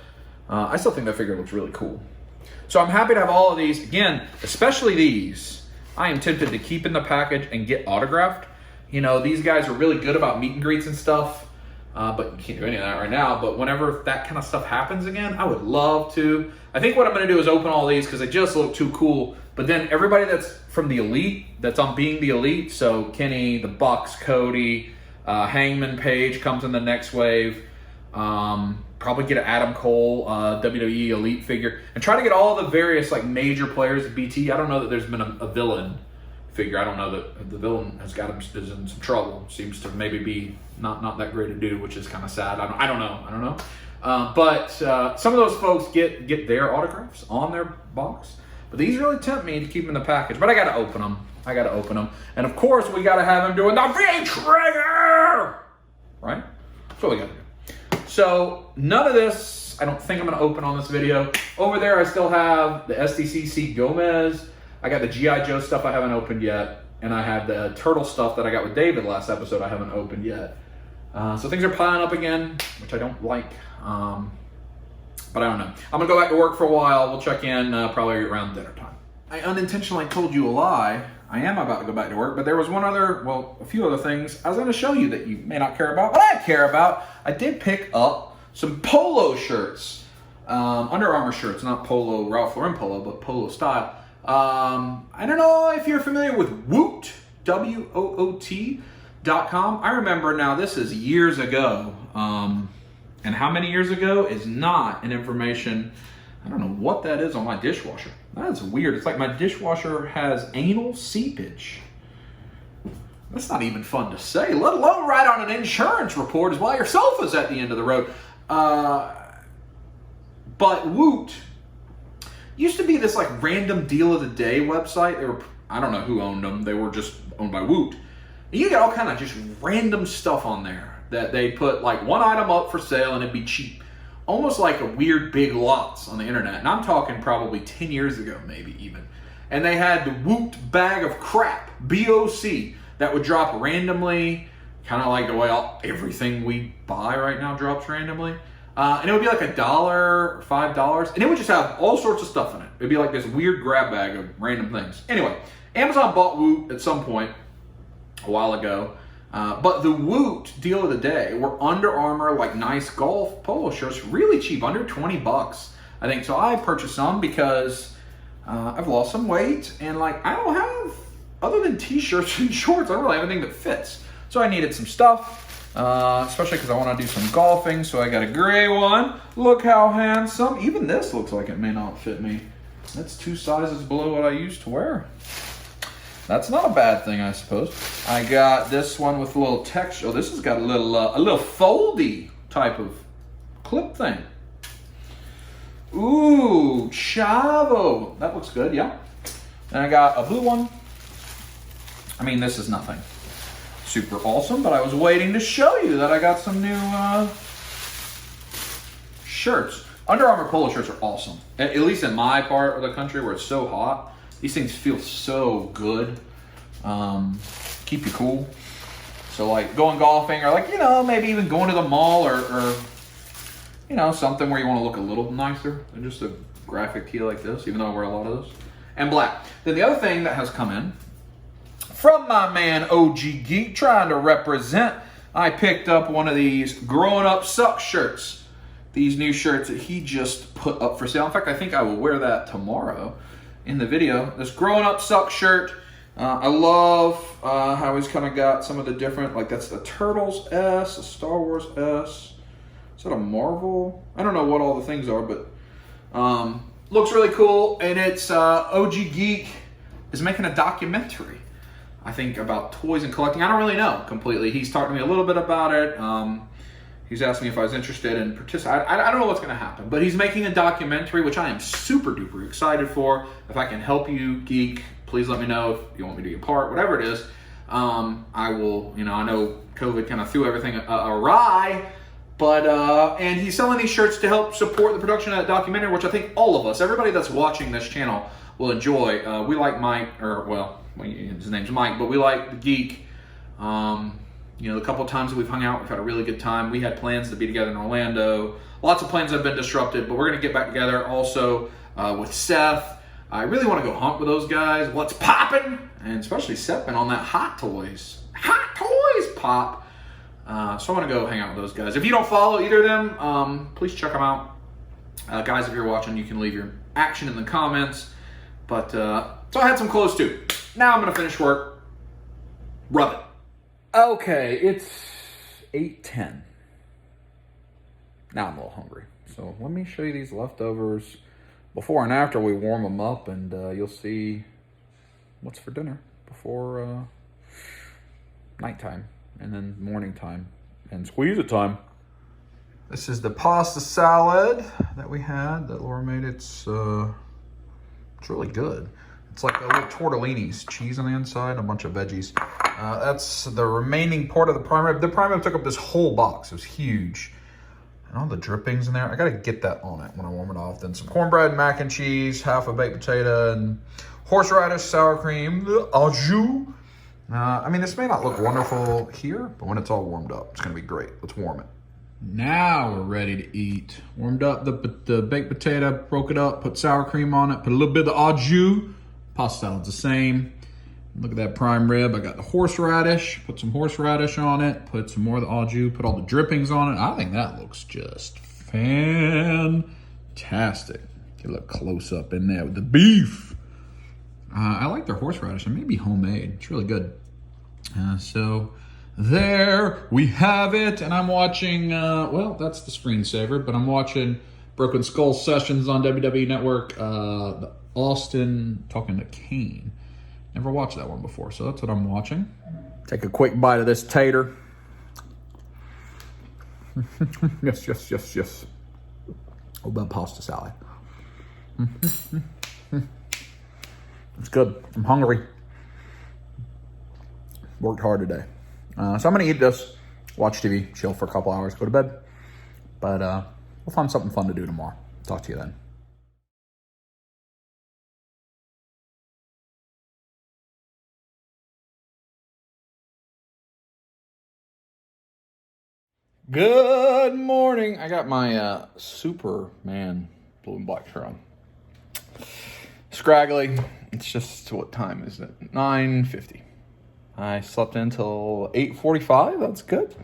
I still think that figure looks really cool. So I'm happy to have all of these. Again, especially these. I am tempted to keep in the package and get autographed. You know, these guys are really good about meet and greets and stuff, but you can't do any of that right now. But whenever that kind of stuff happens again, I would love to. I think what I'm going to do is open all these because they just look too cool. But then everybody that's from the Elite, that's on Being the Elite, so Kenny, the Bucks, Cody, Hangman Page comes in the next wave. Probably get an Adam Cole WWE Elite figure. And try to get all the various like major players at BT. I don't know that there's been a villain figure. I don't know that the villain has got him is in some trouble. Seems to maybe be not that great a dude, which is kind of sad. I don't know. But some of those folks get their autographs on their box. But these really tempt me to keep them in the package. But I got to open them. And of course, we got to have them doing the big trigger. Right? That's what we got to do. So none of this, I don't think I'm going to open on this video. Over there, I still have the SDCC Gomez. I got the G.I. Joe stuff I haven't opened yet. And I have the Turtle stuff that I got with David last episode I haven't opened yet. So things are piling up again, which I don't like. But I don't know. I'm going to go back to work for a while. We'll check in probably around dinner time. I unintentionally told you a lie. I am about to go back to work, but there was a few other things I was going to show you that you may not care about, but I care about. I did pick up some polo shirts. Under Armour shirts, not polo, Ralph Lauren polo, but polo style. I don't know if you're familiar with Woot, WOOT.com. I remember now, this is years ago. And how many years ago is not an information. I don't know what that is on my dishwasher. That's weird. It's like my dishwasher has anal seepage. That's not even fun to say, let alone write on an insurance report as while your sofa's at the end of the road. But Woot used to be this like random deal of the day website. They were, I don't know who owned them. They were just owned by Woot. And you get all kind of just random stuff on there that they put like one item up for sale and it'd be cheap. Almost like a weird Big Lots on the internet. And I'm talking probably 10 years ago, maybe even. And they had the Woot bag of crap, BOC, that would drop randomly, kind of like the way everything we buy right now drops randomly. And it would be like $1 or $5, and it would just have all sorts of stuff in it. It'd be like this weird grab bag of random things. Anyway, Amazon bought Woot at some point a while ago. But the Woot deal of the day were Under Armour, like nice golf polo shirts, really cheap, under 20 bucks, I think. So I purchased some because I've lost some weight, and like I don't have, other than t-shirts and shorts, I don't really have anything that fits. So I needed some stuff, especially because I want to do some golfing. So I got a gray one. Look how handsome. Even this looks like it may not fit me. That's 2 sizes below what I used to wear. That's not a bad thing, I suppose. I got this one with a little texture. Oh, this has got a little foldy type of clip thing. Ooh, Chavo. That looks good, yeah. And I got a blue one. I mean, this is nothing super awesome, but I was waiting to show you that I got some new shirts. Under Armour polo shirts are awesome. At least in my part of the country where it's so hot, these things feel so good. Keep you cool. So like going golfing or like, you know, maybe even going to the mall or you know, something where you want to look a little nicer than just a graphic tee like this, even though I wear a lot of those. And black. Then the other thing that has come in from my man OG Geek trying to represent, I picked up one of these Growing Up Sucks shirts. These new shirts that he just put up for sale. In fact, I think I will wear that tomorrow in the video. This Growing Up Sucks shirt. I love how he's kind of got some of the different, like that's the Turtles S, a Star Wars S. Is that a Marvel? I don't know what all the things are, but looks really cool. And it's OG Geek is making a documentary, I think, about toys and collecting. I don't really know completely. He's talked to me a little bit about it. He's asked me if I was interested in participating. I don't know what's going to happen, but he's making a documentary, which I am super duper excited for. If I can help you, Geek, please let me know if you want me to be a part, whatever it is. I will, you know, I know COVID kind of threw everything awry, but, and he's selling these shirts to help support the production of that documentary, which I think all of us, everybody that's watching this channel will enjoy. We like Mike, or well, his name's Mike, but we like the Geek. You know, the couple of times that we've hung out, we've had a really good time. We had plans to be together in Orlando. Lots of plans have been disrupted, but we're going to get back together also with Seth. I really want to go hunt with those guys. What's popping? And especially Seth been on that Hot Toys pop. So I want to go hang out with those guys. If you don't follow either of them, please check them out. Guys, if you're watching, you can leave your action in the comments. But, so I had some clothes too. Now I'm going to finish work. Rub it. Okay, it's 8:10. Now I'm a little hungry. So let me show you these leftovers before and after we warm them up, and you'll see what's for dinner before nighttime and then morning time and squeeze it time. This is the pasta salad that we had that Laura made. It's really good. It's like a little tortellinis, cheese on the inside, and a bunch of veggies. That's the remaining part of the prime rib. The prime rib took up this whole box. It was huge. And all the drippings in there. I got to get that on it when I warm it off. Then some cornbread, mac and cheese, half a baked potato, and horseradish, sour cream, au jus. I mean, this may not look wonderful here, but when it's all warmed up, it's going to be great. Let's warm it. Now we're ready to eat. Warmed up the baked potato, broke it up, put sour cream on it, put a little bit of au jus. Pasta salad's the same. Look at that prime rib. I got the horseradish. Put some horseradish on it. Put some more of the au jus. Put all the drippings on it. I think that looks just fantastic. Get a little close up in there with the beef. I like their horseradish. It may be homemade. It's really good. So there we have it. And I'm watching, well, that's the screensaver, but I'm watching Broken Skull Sessions on WWE Network. The Austin talking to Kane. Never watched that one before, so that's what I'm watching. Take a quick bite of this tater. Yes. What about pasta salad? It's good. I'm hungry. Worked hard today. So I'm going to eat this, watch TV, chill for a couple hours, go to bed. But we'll find something fun to do tomorrow. Talk to you then. Good morning. I got my Superman blue and black shirt on. Scraggly. It's just, what time is it? 9:50. I slept until 8:45. That's good.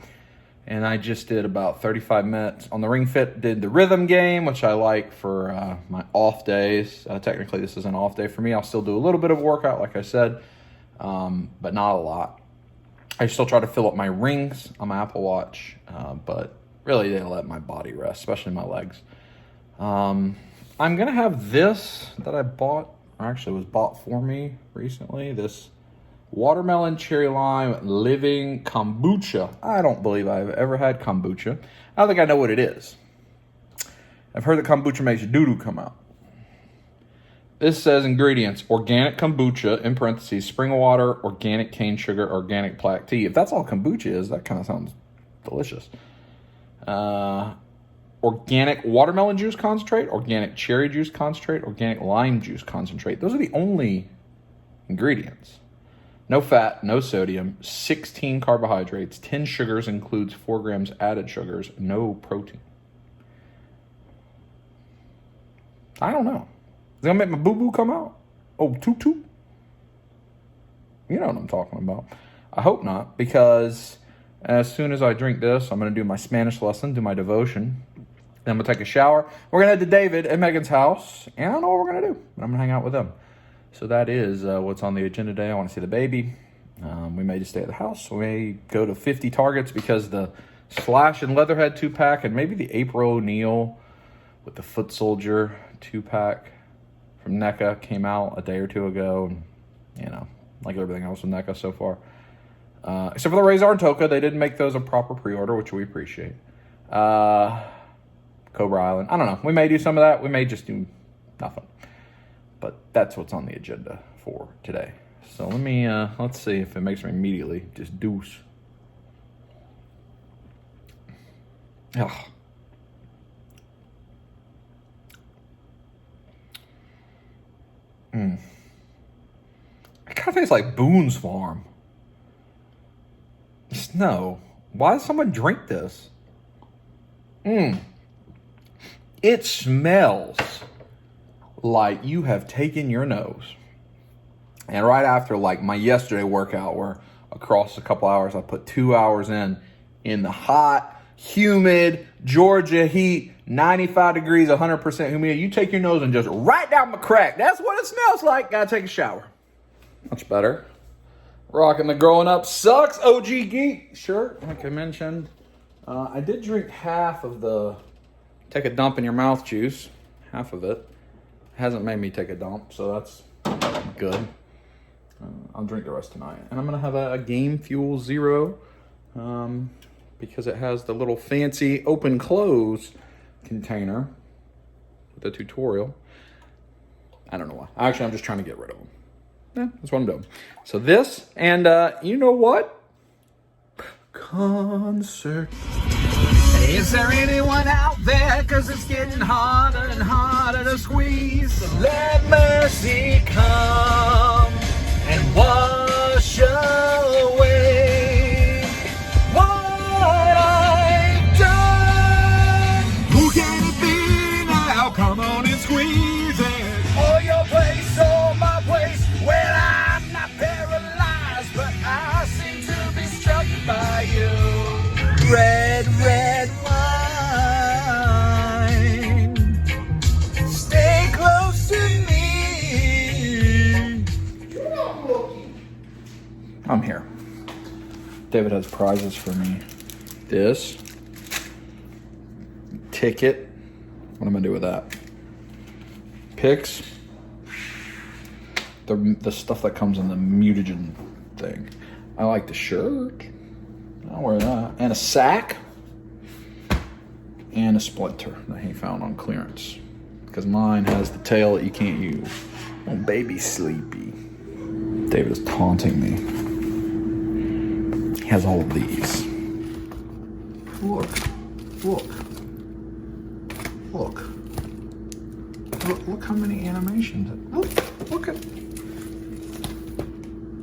And I just did about 35 minutes on the Ring Fit. Did the rhythm game, which I like for my off days. Technically, this is an off day for me. I'll still do a little bit of workout, like I said, but not a lot. I still try to fill up my rings on my Apple Watch, but really they let my body rest, especially my legs. I'm going to have this that I bought, or actually was bought for me recently, this watermelon cherry lime living kombucha. I don't believe I've ever had kombucha. I don't think I know what it is. I've heard that kombucha makes your doo-doo come out. This says ingredients: organic kombucha, in parentheses, spring water, organic cane sugar, organic black tea. If that's all kombucha is, that kind of sounds delicious. Organic watermelon juice concentrate, organic cherry juice concentrate, organic lime juice concentrate. Those are the only ingredients. No fat, no sodium, 16 carbohydrates, 10 sugars, includes 4 grams added sugars, no protein. I don't know. Is it gonna make my boo-boo come out? Oh, toot-toot? You know what I'm talking about. I hope not, because as soon as I drink this, I'm gonna do my Spanish lesson, do my devotion. Then I'm gonna take a shower. We're gonna head to David and Megan's house, and I don't know what we're gonna do, but I'm gonna hang out with them. So that is what's on the agenda today. I wanna see the baby. We may just stay at the house. We may go to 50 Targets because the Slash and Leatherhead 2-pack and maybe the April O'Neil with the Foot Soldier 2-pack from NECA came out a day or two ago. And, you know, like everything else with NECA so far. Except for the Razor and Toka. They didn't make those a proper pre-order, which we appreciate. Cobra Island. I don't know. We may do some of that. We may just do nothing. But that's what's on the agenda for today. So let me, let's see if it makes me immediately just deuce. Ugh. It kind of tastes like Boone's Farm. No. Why does someone drink this? It smells like you have taken your nose. And right after like my yesterday workout where across a couple hours, I put 2 hours in the hot, humid Georgia heat, 95 degrees, 100% humidity. You take your nose and just right down the crack. That's what it smells like. Gotta take a shower. Much better. Rocking the Growing Up Sucks OG Geek shirt, like I mentioned. I did drink half of the take a dump in your mouth juice. Half of it. Hasn't made me take a dump, so that's good. I'll drink the rest tonight. And I'm going to have a Game Fuel Zero because it has the little fancy open-close container with the tutorial. I don't know why. Actually, I'm just trying to get rid of them. Yeah, that's what I'm doing. So this, and you know what? Concert. Is there anyone out there? Cause it's getting harder and harder to squeeze. So let mercy come and wash away what I've done. Who can it be now? Come on and squeeze it. Or your place or my place. Well, I'm not paralyzed, but I seem to be struck by you. Red, red wine. Stay close to me. I'm here. David has prizes for me. This ticket. What am I gonna do with that? Picks. The stuff that comes in the mutagen thing. I like the shirt. I'll wear that. And a sack. And a splinter that he found on clearance. Because mine has the tail that you can't use. Oh, baby sleepy. David is taunting me. He has all of these. Look. Look. Look. Look how many animations. Look at.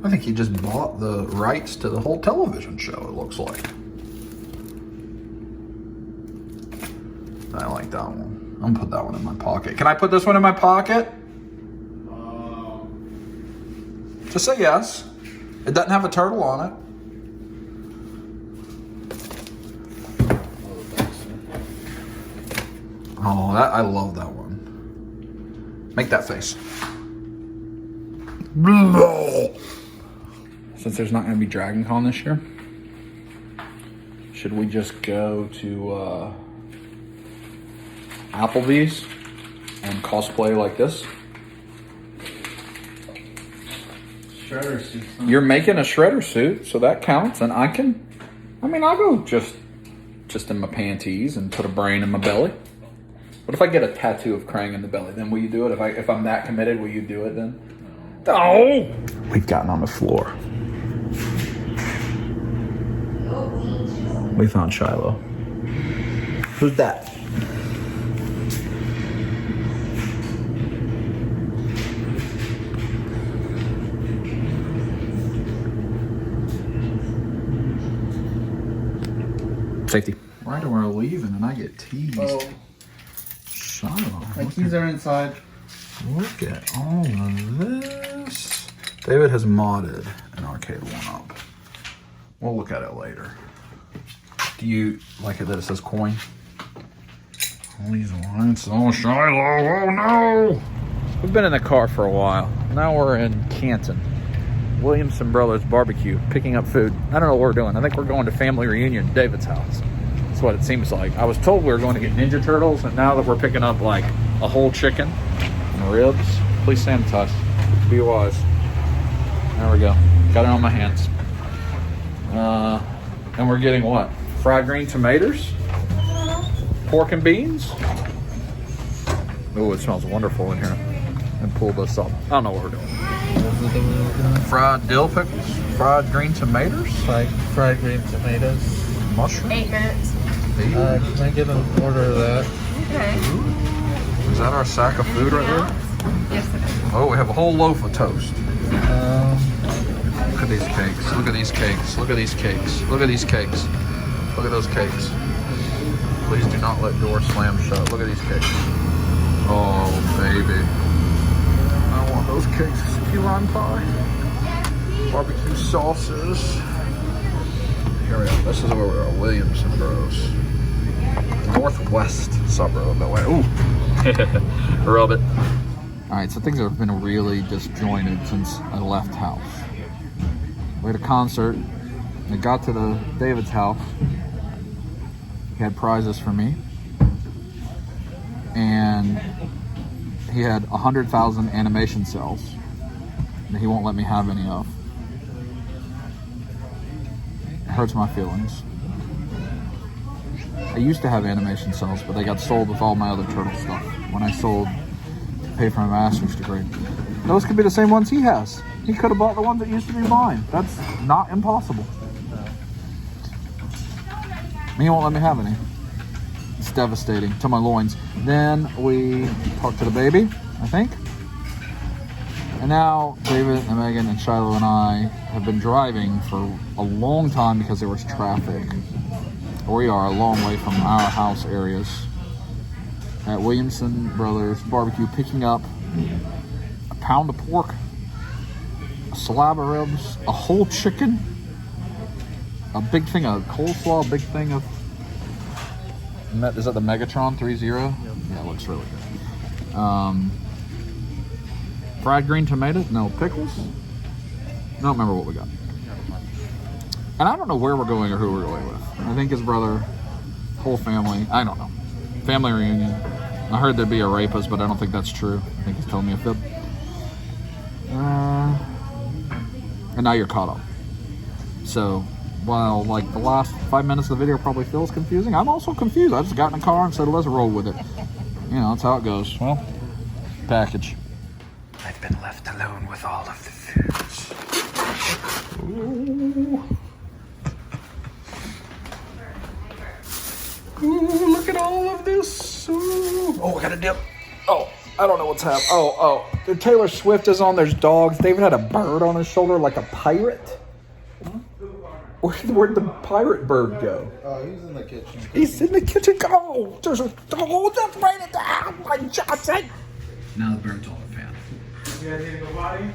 I think he just bought the rights to the whole television show, it looks like. I like that one. I'm gonna put that one in my pocket. Can I put this one in my pocket? Just say yes. It doesn't have a turtle on it. Oh, I love that one. Make that face. Since there's not going to be Dragon Con this year, should we just go to Applebee's and cosplay like this? Shredder suit. Huh? You're making a shredder suit, so that counts. And I'll go just in my panties and put a brain in my belly. What What if I get a tattoo of Krang in the belly? Then will you do it? If I'm that committed, will you do it then? No. Oh! We've gotten on the floor. We found Shiloh. Who's that? Safety. Right when we're leaving and I get teased. Oh. Shiloh. My keys are inside. Look at all of this. David has modded an arcade 1-up. We'll look at it later. Do you like it that it says coin? All these lines. Oh, Shiloh. Oh, no. We've been in the car for a while. Now we're in Canton. Williamson Brothers Barbecue, picking up food. I don't know what we're doing. I think we're going to family reunion at David's house. That's what it seems like. I was told we were going to get Ninja Turtles, and now that we're picking up like a whole chicken and ribs, please sanitize. Be wise. There we go. Got it on my hands. And we're getting what? Fried green tomatoes? Pork and beans? Oh, it smells wonderful in here. And pull this up. I don't know what we're doing. Fried dill pickles, fried green tomatoes, Fried green tomatoes. mushroom. 8 minutes. Can I get an order of that? Okay. Is that our sack of food right there? Yes, it is. Oh, we have a whole loaf of toast. Look at these cakes. Look at these cakes. Look at these cakes. Look at these cakes. Look at those cakes. Please do not let doors slam shut. Look at these cakes. Oh, baby. I want those cakes. Key lime pie. Barbecue sauces. Here we are. This is where we are. Williamson Bros. Northwest suburb that way. Ooh. Rub it. Alright, so things have been really disjointed since I left house. We had a concert. I got to the David's house. He had prizes for me. And he had 100,000 animation cells that he won't let me have any of. It hurts my feelings. I used to have animation cells, but they got sold with all my other turtle stuff when I sold to pay for my master's degree. Those could be the same ones he has. He could have bought the ones that used to be mine. That's not impossible. He won't let me have any. It's devastating to my loins. Then we talked to the baby, I think. And now David and Megan and Shiloh and I have been driving for a long time because there was traffic. We are a long way from our house areas at Williamson Brothers Barbecue, picking up a pound of pork, a slab of ribs, a whole chicken, a big thing of coleslaw, a big thing of, is that the Megatron 3.0? Yeah, it looks really good. Fried green tomatoes, no pickles. I don't remember what we got. And I don't know where we're going or who we're going with. I think his brother, whole family, I don't know. Family reunion. I heard there'd be a rapist, but I don't think that's true. I think he's telling me a fib. And now you're caught up. So, while like the last 5 minutes of the video probably feels confusing, I'm also confused. I just got in the car and said, let's roll with it. You know, that's how it goes. Well, package. I've been left alone with all of the foods. Ooh. Ooh, look at all of this. Ooh. Oh, I got a dip. Oh, I don't know what's happening. Oh. The Taylor Swift is on. There's dogs. David had a bird on his shoulder like a pirate. Where'd the pirate bird go? Oh, he's in the kitchen. He's in the kitchen. Go! There's a dog. Just write it down, like Johnson. Now the bird's all a fan. You guys need to go potty?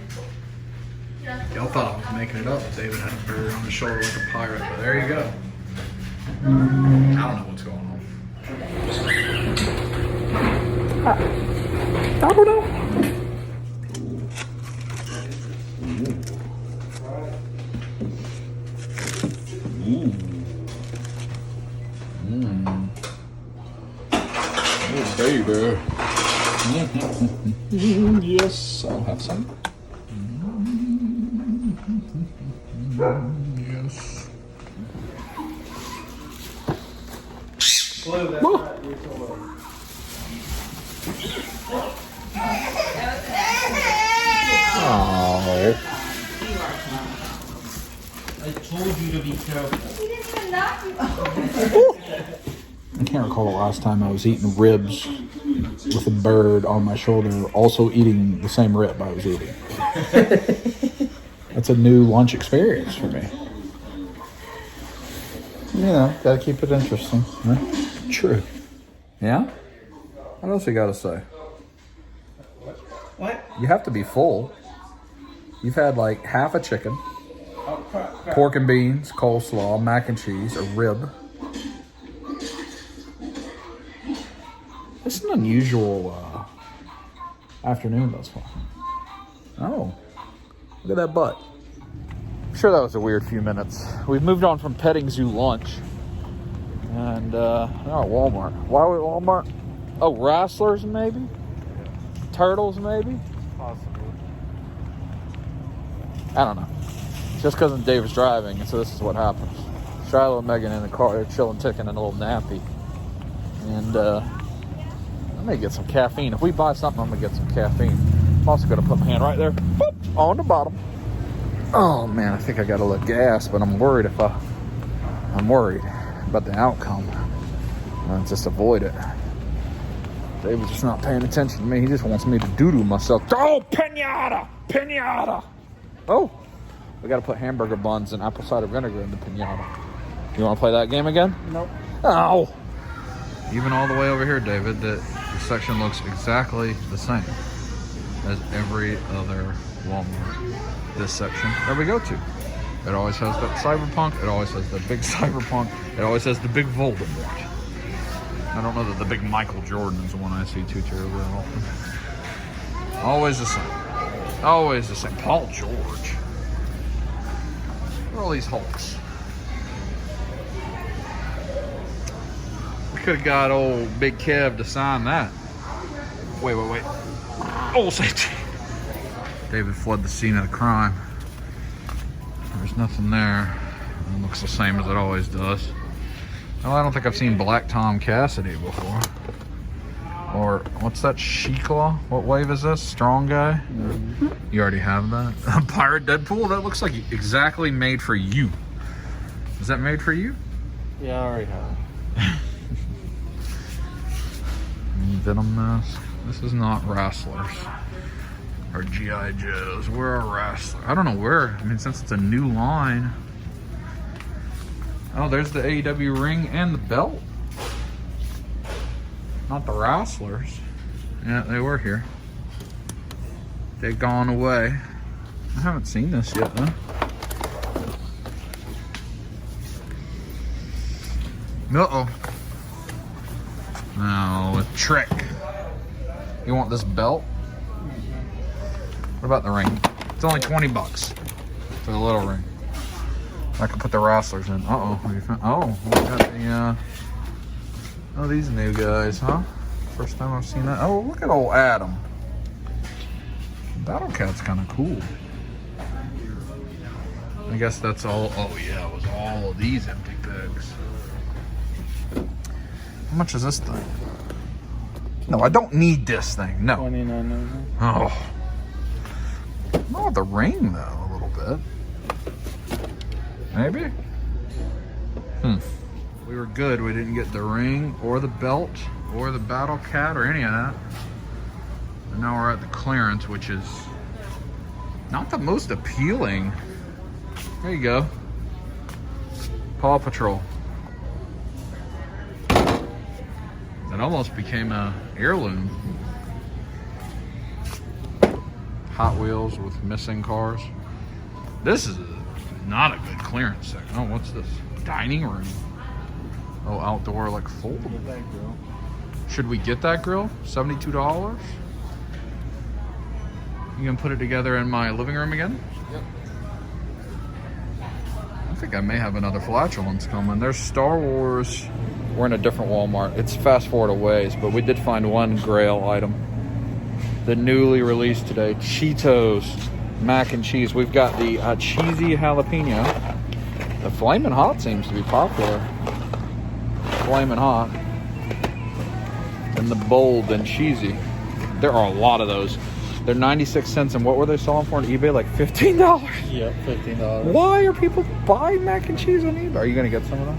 Y'all thought I was making it up. David had a bird on his shoulder like a pirate, but there you go. I don't know what's going on. I don't know. Oh, baby. Yes, I'll have some. Yes. Blue, that's not your toy. Oh. I told you to be careful. He didn't even knock you. I can't recall the last time I was eating ribs with a bird on my shoulder, also eating the same rib I was eating. That's a new lunch experience for me. You know, gotta keep it interesting. Huh? True. Yeah? What else you gotta say? What? You have to be full. You've had like half a chicken, Oh, crap. pork and beans, coleslaw, mac and cheese, a rib. It's an unusual afternoon thus far. Oh, look at that butt. I'm sure that was a weird few minutes. We've moved on from petting zoo lunch. And now at Walmart. Why are we at Walmart? Oh, wrestlers maybe? Turtles maybe? Possibly. I don't know. Just because Dave is driving, and so this is what happens. Shiloh and Megan in the car, they're chilling, taking a little nappy. And I may get some caffeine. If we buy something, I'm going to get some caffeine. I'm also going to put my hand right there, boop, on the bottom. Oh man, I think I got a little gas, but I'm worried I'm worried about the outcome. I'll just avoid it. Dave was just not paying attention to me. He just wants me to doo-doo myself. Oh, pinata! Pinata! Oh, we got to put hamburger buns and apple cider vinegar in the pinata. You want to play that game again? Nope. Oh! Even all the way over here, David, the section looks exactly the same as every other Walmart. This section that we go to. It always has that cyberpunk. It always has the big cyberpunk. It always has the big Voldemort. I don't know that the big Michael Jordan is the one I see too terribly often. Always the same. Always the same. Paul George. What are all these Hulks? We could have got old Big Kev to sign that. Wait. Oh, safety. David fled the scene of the crime. There's nothing there. It looks the same as it always does. Well, I don't think I've seen Black Tom Cassidy before. Or, what's that, She-Claw? What wave is this? Strong Guy? Mm-hmm. You already have that? Pirate Deadpool? That looks like exactly made for you. Is that made for you? Yeah, I already have. Venom mask. This is not Wrestlers. Or G.I. Joes. We're a wrestler. I don't know where. I mean, since it's a new line. Oh, there's the AEW ring and the belt. Not the wrestlers. Yeah, they were here. They've gone away. I haven't seen this yet, though. Uh-oh. Oh, a trick. You want this belt? What about the ring? It's only 20 bucks for the little ring. I can put the wrestlers in. Uh-oh. Oh, we got the, oh, these new guys, huh? First time I've seen that. Oh, look at old Adam. Battle Cat's kind of cool. I guess that's all. Oh, yeah, it was all of these empty pegs. How much is this thing? No, I don't need this thing. No. $29.99. Oh. Oh, the ring, though, a little bit. Maybe? We were good. We didn't get the ring or the belt or the Battle Cat or any of that. And now we're at the clearance, which is not the most appealing. There you go. Paw Patrol. It almost became a heirloom. Hot Wheels with missing cars. This is not a good clearance section. Oh, what's this? Dining room. Oh, outdoor, like foldable. Get that grill. Should we get that grill? $72? You gonna put it together in my living room again? Yep. I think I may have another flatulence coming. There's Star Wars. We're in a different Walmart. It's fast forward a ways, but we did find one grail item. The newly released today, Cheetos mac and cheese. We've got the cheesy jalapeno. The Flamin' Hot seems to be popular. Flamin' Hot. The and the bold and cheesy. There are a lot of those. They're 96 cents, and what were they selling for on eBay? Like $15. Yep, $15. Why are people buying mac and cheese on eBay? Are you gonna get some of them?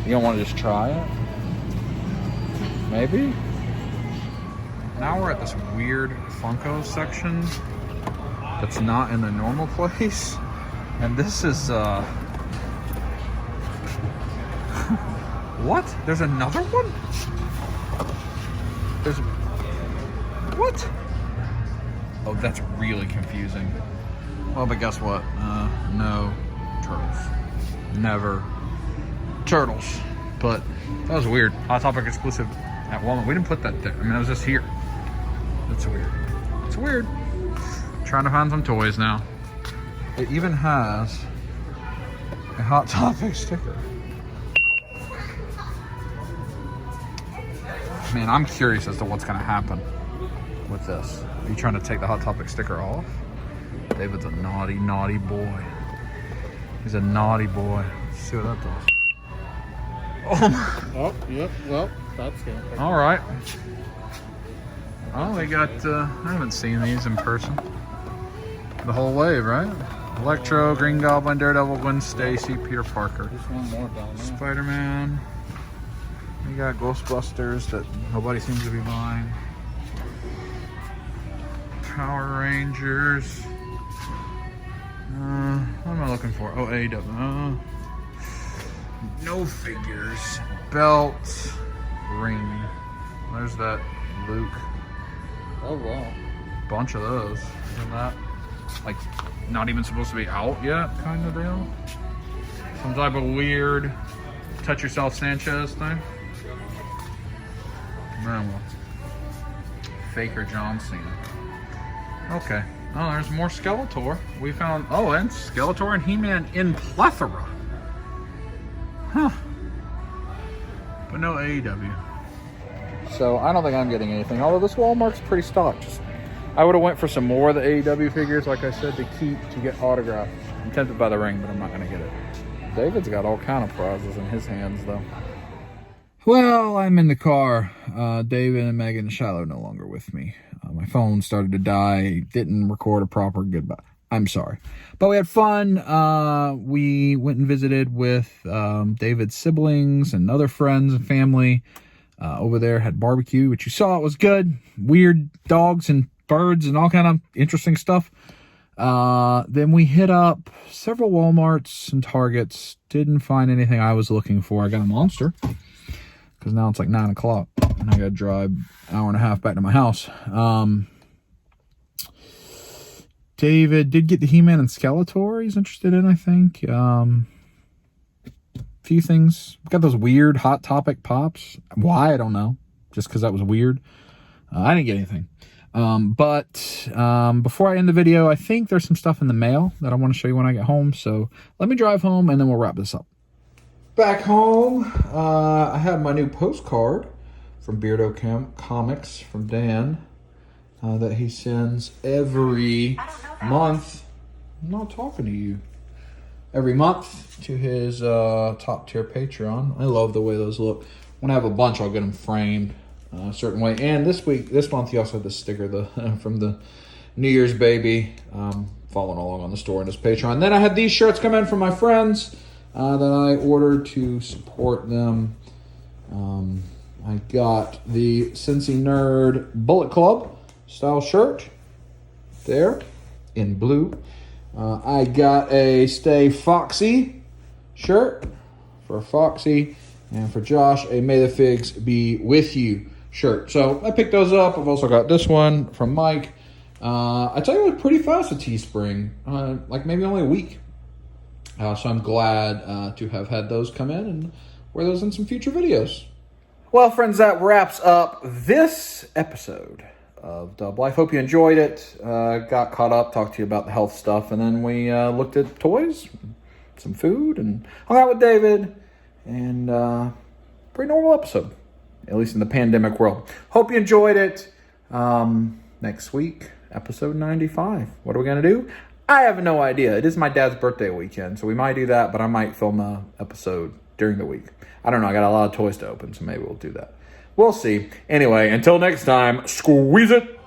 You don't want to just try it? Maybe. Now we're at this weird Funko section that's not in the normal place, and this is what? There's another one? There's what? Oh, that's really confusing. Well, but guess what? No turtles. Never turtles. But that was weird. Hot Topic exclusive at Walmart. We didn't put that there. I mean, it was just here. That's weird. It's weird. Trying to find some toys now. It even has a Hot Topic sticker. Man, I'm curious as to what's going to happen with this. Are you trying to take the Hot Topic sticker off? David's a naughty, naughty boy. He's a naughty boy. Let's see what that does. Oh, yep. Well, that's good. All right. Oh, they got, I haven't seen these in person. The whole wave, right? Electro, Green Goblin, Daredevil, Gwen Stacy, Peter Parker. There's one more down there. Spider-Man. We got Ghostbusters that nobody seems to be buying. Power Rangers. What am I looking for? Oh, AEW. No figures. Belt. Ring. There's that Luke. Oh, wow. Bunch of those. Isn't that like not even supposed to be out yet kind of deal? Some type of weird touch yourself Sanchez thing. Man, Faker John Cena. Okay. Oh, there's more Skeletor. We found, oh, and Skeletor and He-Man in plethora. Huh. But no AEW. So I don't think I'm getting anything. Although this Walmart's pretty stocked. I would have went for some more of the AEW figures, like I said, to keep, to get autographed. I'm tempted by the ring, but I'm not going to get it. David's got all kind of prizes in his hands, though. Well, I'm in the car. David and Megan and Shiloh no longer with me. My phone started to die. Didn't record a proper goodbye. I'm sorry. But we had fun. We went and visited with David's siblings and other friends and family over there. Had barbecue, which you saw. It was good. Weird dogs and birds and all kind of interesting stuff. Then we hit up several Walmarts and Targets. Didn't find anything I was looking for. I got a Monster. Because now it's like 9 o'clock and I got to drive an hour and a half back to my house. David did get the He-Man and Skeletor he's interested in, I think. Few things. Got those weird Hot Topic pops. Why? I don't know. Just because that was weird. I didn't get anything. But before I end the video, I think there's some stuff in the mail that I want to show you when I get home. So let me drive home and then we'll wrap this up. Back home, I have my new postcard from Beardo Comics from Dan that he sends every month. I'm not talking to you. Every month to his top tier Patreon. I love the way those look. When I have a bunch, I'll get them framed a certain way. And this month, he also had the sticker from the New Year's baby following along on the store in his Patreon. Then I had these shirts come in from my friends that I ordered to support them. I got the Cincy Nerd Bullet Club style shirt there in blue. I got a Stay Foxy shirt for Foxy, and for Josh, a May the Figs Be With You shirt. So I picked those up. I've also got this one from Mike. I tell you what, pretty fast at Teespring, like maybe only a week. So I'm glad to have had those come in and wear those in some future videos. Well, friends, that wraps up this episode of Dub Life. Hope you enjoyed it. Got caught up, talked to you about the health stuff, and then we looked at toys, some food, and hung out with David. And pretty normal episode, at least in the pandemic world. Hope you enjoyed it. Next week, episode 95. What are we going to do? I have no idea. It is my dad's birthday weekend, so we might do that, but I might film an episode during the week. I don't know. I got a lot of toys to open, so maybe we'll do that. We'll see. Anyway, until next time, squeeze it.